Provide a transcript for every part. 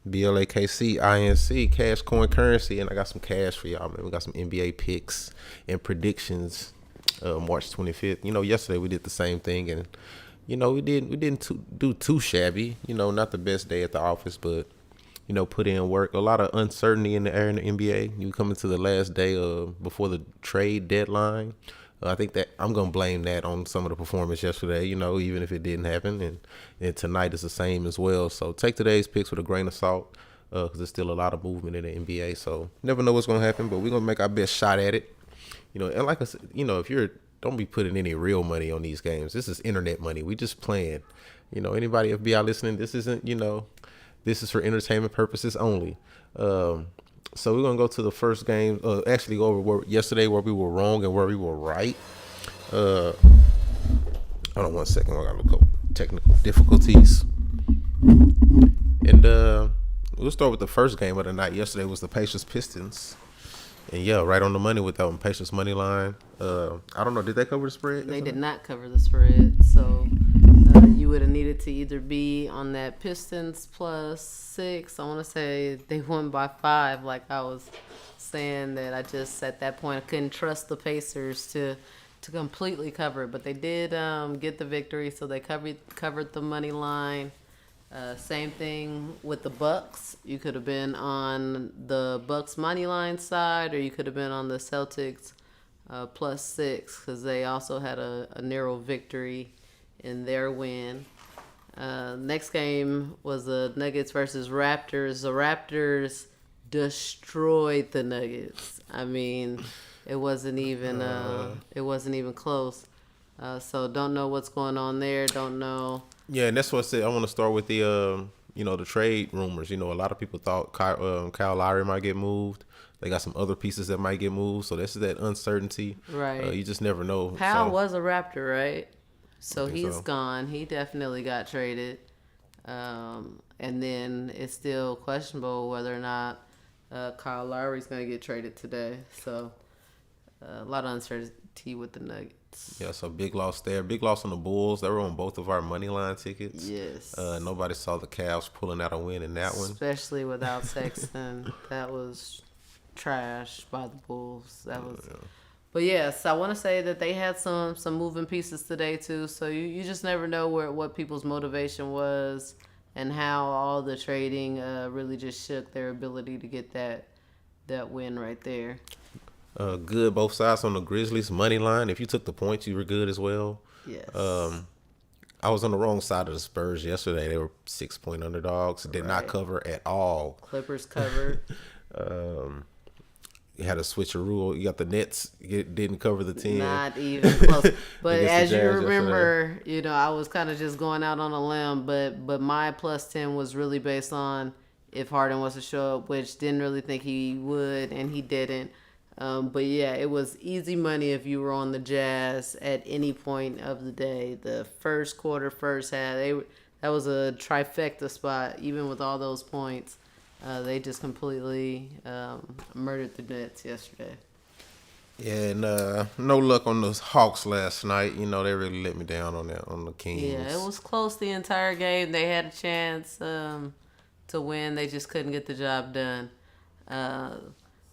BLAKCINC, Cash Coin Currency, and I got some cash for y'all, man. We got some NBA picks and predictions. March 25th. Yesterday we did the same thing, and we didn't do too shabby. Not the best day at the office, but put in work. A lot of uncertainty in the air in the NBA. You coming to the last day before the trade deadline. I think that I'm gonna blame that on some of the performance yesterday. Even if it didn't happen, and tonight is the same as well. So take today's picks with a grain of salt, because there's still a lot of movement in the NBA. So never know what's gonna happen, but we're gonna make our best shot at it. And like I said, if you're don't be putting any real money on these games. This is internet money. We just playing. Anybody FBI listening, this isn't. This is for entertainment purposes only. So we're gonna go to the first game. Actually, go over yesterday where we were wrong and where we were right. Hold on 1 second. I got a couple technical difficulties. And we'll start with the first game of the night. Yesterday was the Pacers Pistons. And yeah, right on the money with that one. Pacers money line. I don't know. Did they cover the spread? They did not cover the spread. So you would have needed to either be on that Pistons +6. I want to say they won by 5. Like I was saying that I just at that point I couldn't trust the Pacers to completely cover it, but they did get the victory. So they covered the money line. Same thing with the Bucks. You could have been on the Bucks money line side, or you could have been on the Celtics +6, because they also had a narrow victory in their win. Next game was the Nuggets versus Raptors. The Raptors destroyed the Nuggets. I mean, it wasn't even close. So don't know what's going on there. Don't know. Yeah, and that's what I said. I want to start with the the trade rumors. A lot of people thought Kyle Lowry might get moved. They got some other pieces that might get moved. So this is that uncertainty. Right. You just never know. Powell was a Raptor, right? So he's gone. He definitely got traded. And then it's still questionable whether or not Kyle Lowry's going to get traded today. So a lot of uncertainty with the Nuggets. Yeah, so big loss there. Big loss on the Bulls. They were on both of our money line tickets. Yes. Nobody saw the Cavs pulling out a win in that one. Especially without Sexton. That was trash by the Bulls. That was... Yeah. But yes, I want to say that they had some moving pieces today too. So you just never know what people's motivation was and how all the trading really just shook their ability to get that win right there. Good both sides on the Grizzlies money line. If you took the points, you were good as well. Yes. I was on the wrong side of the Spurs yesterday. They were 6-point underdogs. Did not cover at all. Clippers covered. You had a switcheroo. You got the Nets. Didn't cover the 10. Not even close. But as you remember, I was kind of just going out on a limb. But my +10 was really based on if Harden was to show up, which didn't really think he would, and he didn't. But yeah, it was easy money if you were on the Jazz at any point of the day. The first quarter, first half, that was a trifecta spot, even with all those points. They just completely murdered the Nets yesterday. Yeah, and no luck on those Hawks last night. They really let me down on the Kings. Yeah, it was close the entire game. They had a chance to win. They just couldn't get the job done.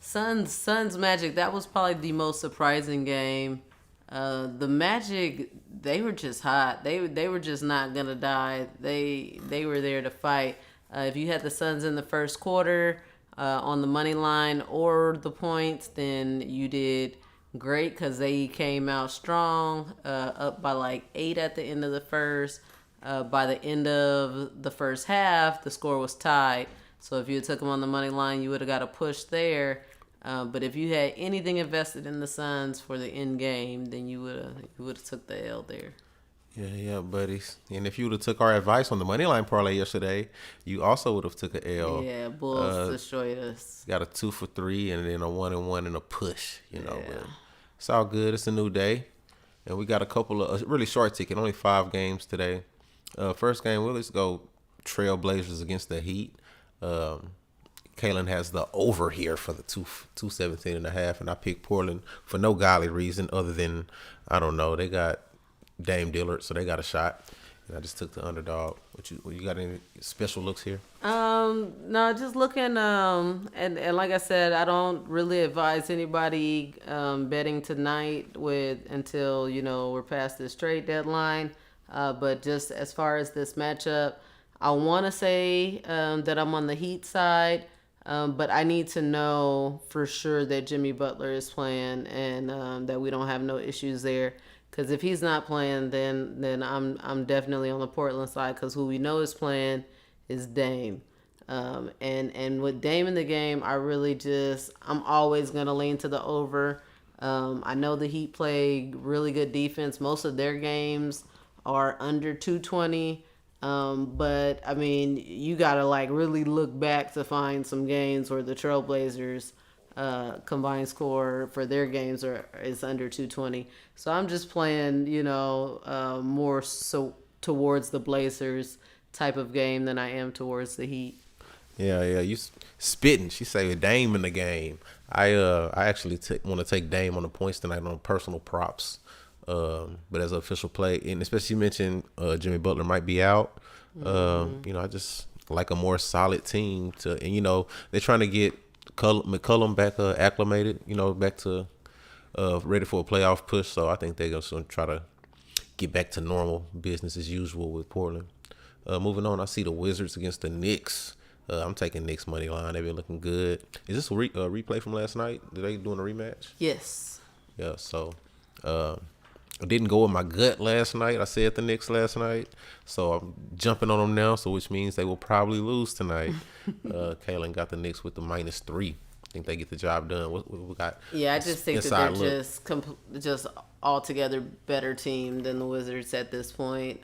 Suns Magic, that was probably the most surprising game. The Magic, they were just hot. They were just not gonna die. They were there to fight. If you had the Suns in the first quarter on the money line or the points, then you did great because they came out strong, up by like 8 at the end of the first. By the end of the first half, the score was tied. So if you took them on the money line, you would have got a push there. But if you had anything invested in the Suns for the end game, then you would have took the L there. Yeah, buddies. And if you would have took our advice on the money line parlay yesterday, you also would have took an L. Yeah, Bulls destroyed us. Got a 2 for 3 and then a 1-1 and a push. But it's all good. It's a new day, and we got a couple of really short ticket, only 5 games today. First game, let's go Trailblazers against the Heat. Kalen has the over here for the 217.5, and I picked Portland for no godly reason other than, I don't know, they got Dame Dillard, so they got a shot. And I just took the underdog. What you got any special looks here? No, just looking, and like I said, I don't really advise anybody betting tonight until we're past this trade deadline. But just as far as this matchup, I want to say that I'm on the Heat side, but I need to know for sure that Jimmy Butler is playing and that we don't have no issues there. Because if he's not playing, then I'm definitely on the Portland side. Because who we know is playing is Dame, and with Dame in the game, I'm always gonna lean to the over. I know the Heat play really good defense. Most of their games are under 220. But I mean, you gotta really look back to find some games where the Trailblazers combined score for their games is under 220. So I'm just playing, more so towards the Blazers type of game than I am towards the Heat. Yeah, you spitting. She say Dame in the game. I actually want to take Dame on the points tonight on personal props. But as an official play, and especially you mentioned Jimmy Butler might be out. I just like a more solid team and they're trying to get McCollum back acclimated, back to ready for a playoff push. So I think they're going to try to get back to normal business as usual with Portland. Moving on, I see the Wizards against the Knicks. I'm taking Knicks money line. They've been looking good. Is this a replay from last night? Are they doing a rematch? Yes. Yeah, so I didn't go with my gut last night. I said the Knicks last night. So I'm jumping on them now, so which means they will probably lose tonight. Kaylin got the Knicks with the -3. I think they get the job done. What we got? Yeah, I just think that they're just altogether better team than the Wizards at this point.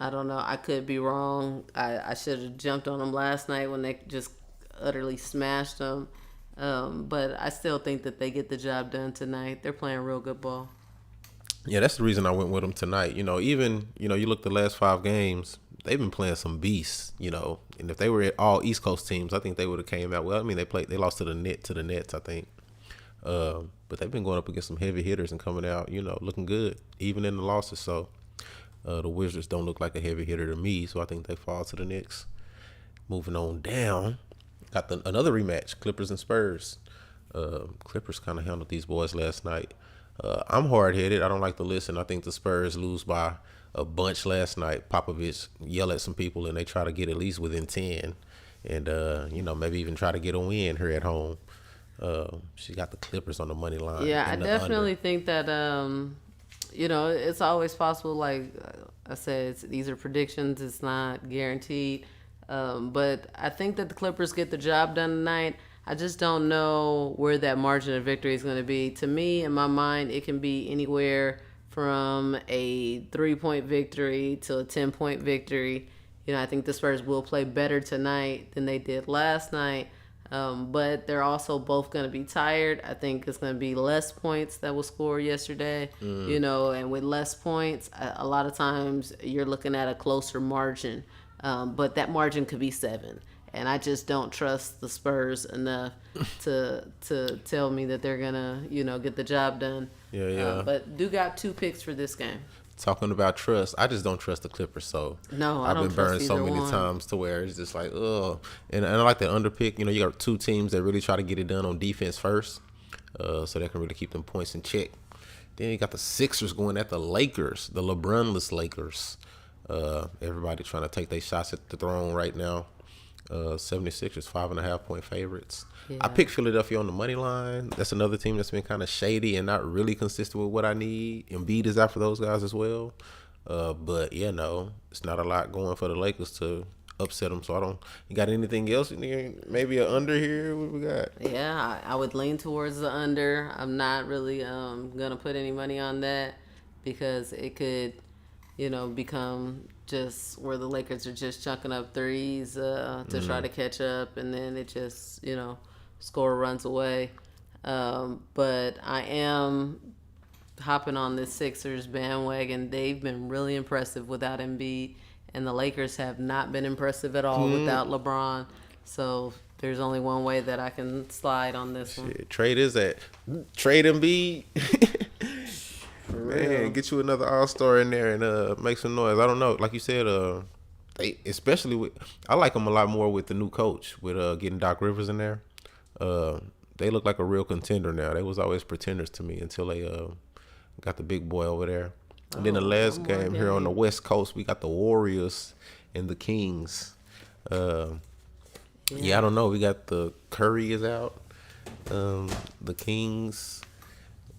I don't know. I could be wrong. I should have jumped on them last night when they just utterly smashed them. But I still think that they get the job done tonight. They're playing real good ball. Yeah, that's the reason I went with them tonight. You look at the last 5 games, they've been playing some beasts, and if they were all East Coast teams, I think they would have came out well. I mean, they lost to the Nets, I think. But they've been going up against some heavy hitters and coming out, looking good, even in the losses. So the Wizards don't look like a heavy hitter to me, so I think they fall to the Knicks. Moving on down, got another rematch, Clippers and Spurs. Clippers kind of handled these boys last night. I'm hard-headed. I don't like to listen. I think the Spurs lose by a bunch last night. Popovich yell at some people, and they try to get at least within 10. And, maybe even try to get a win here at home. She got the Clippers on the money line. Yeah, I definitely think that, it's always possible. Like I said, these are predictions. It's not guaranteed. But I think that the Clippers get the job done tonight. I just don't know where that margin of victory is going to be. To me, in my mind, it can be anywhere from a 3-point victory to a 10-point victory. I think the Spurs will play better tonight than they did last night. But they're also both going to be tired. I think it's going to be less points that was scored yesterday, and with less points, a lot of times you're looking at a closer margin. But that margin could be 7. And I just don't trust the Spurs enough to tell me that they're going to, get the job done. Yeah. But do got 2 picks for this game. Talking about trust, I just don't trust the Clippers. So no, I've been burned so many times to where it's just like, ugh. And I like the underpick. You got 2 teams that really try to get it done on defense first, so they can really keep them points in check. Then you got the Sixers going at the Lakers, the LeBronless Lakers. Everybody trying to take their shots at the throne right now. 76ers 5.5-point favorites. Yeah. I picked Philadelphia on the money line. That's another team that's been kind of shady and not really consistent with what I need. Embiid is out for those guys as well. But it's not a lot going for the Lakers to upset them. So you got anything else? Maybe an under here? What we got? Yeah, I would lean towards the under. I'm not really gonna put any money on that because it could, become just where the Lakers are just chunking up threes to try to catch up, and then it just, score runs away. But I am hopping on this Sixers bandwagon. They've been really impressive without Embiid, and the Lakers have not been impressive at all without LeBron. So there's only one way that I can slide on this one. Trade Embiid. Man, get you another All-Star in there and make some noise. I don't know. Like you said, they especially with I like them a lot more with the new coach with getting Doc Rivers in there. They look like a real contender now. They was always pretenders to me until they got the big boy over there. And then the last game here on the West Coast, we got the Warriors and the Kings. Yeah, I don't know. We got the Curry is out. The Kings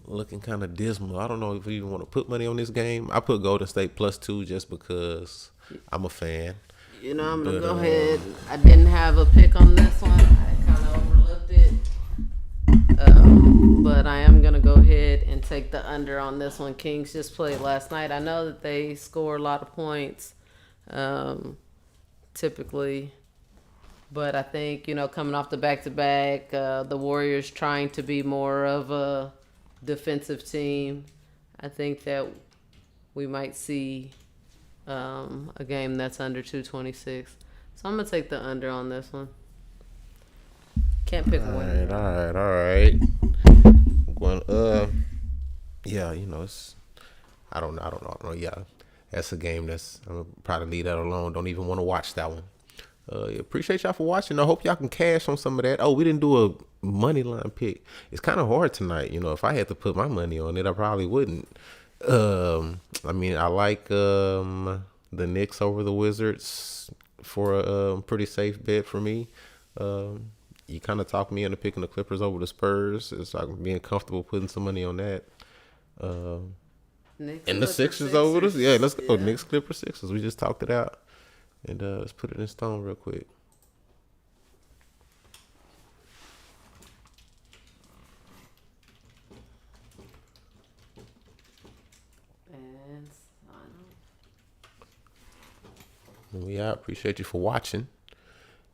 looking kind of dismal. I don't know if we even want to put money on this game. I put Golden State +2 just because I'm a fan. You know, I'm going to go ahead. I didn't have a pick on this one. I kind of overlooked it. But I am going to go ahead and take the under on this one. Kings just played last night. I know that they score a lot of points typically. But I think, you know, coming off the back-to-back, the Warriors trying to be more of a defensive team, I think that we might see a game that's under 226. So I'm going to take the under on this one. Can't pick one. All right. Going, yeah, you know, it's, I don't know. Yeah, that's a game that's, I'm going to probably leave that alone. Don't even want to watch that one. Appreciate y'all for watching. I hope y'all can cash on some of that. Oh, we didn't do a money line pick. It's kind of hard tonight. You know, if I had to put my money on it, I probably wouldn't. I mean, I like the Knicks over the Wizards for a pretty safe bet for me. You kind of talked me into picking the Clippers over the Spurs. It's like being comfortable putting some money on that. And the Sixers over us. Yeah, let's go. Yeah. Knicks, Clippers, Sixers. We just talked it out. And let's put it in stone real quick. And we out. Appreciate you for watching.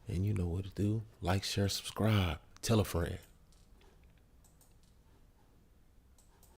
And you know what to do. Like, share, subscribe. Tell a friend.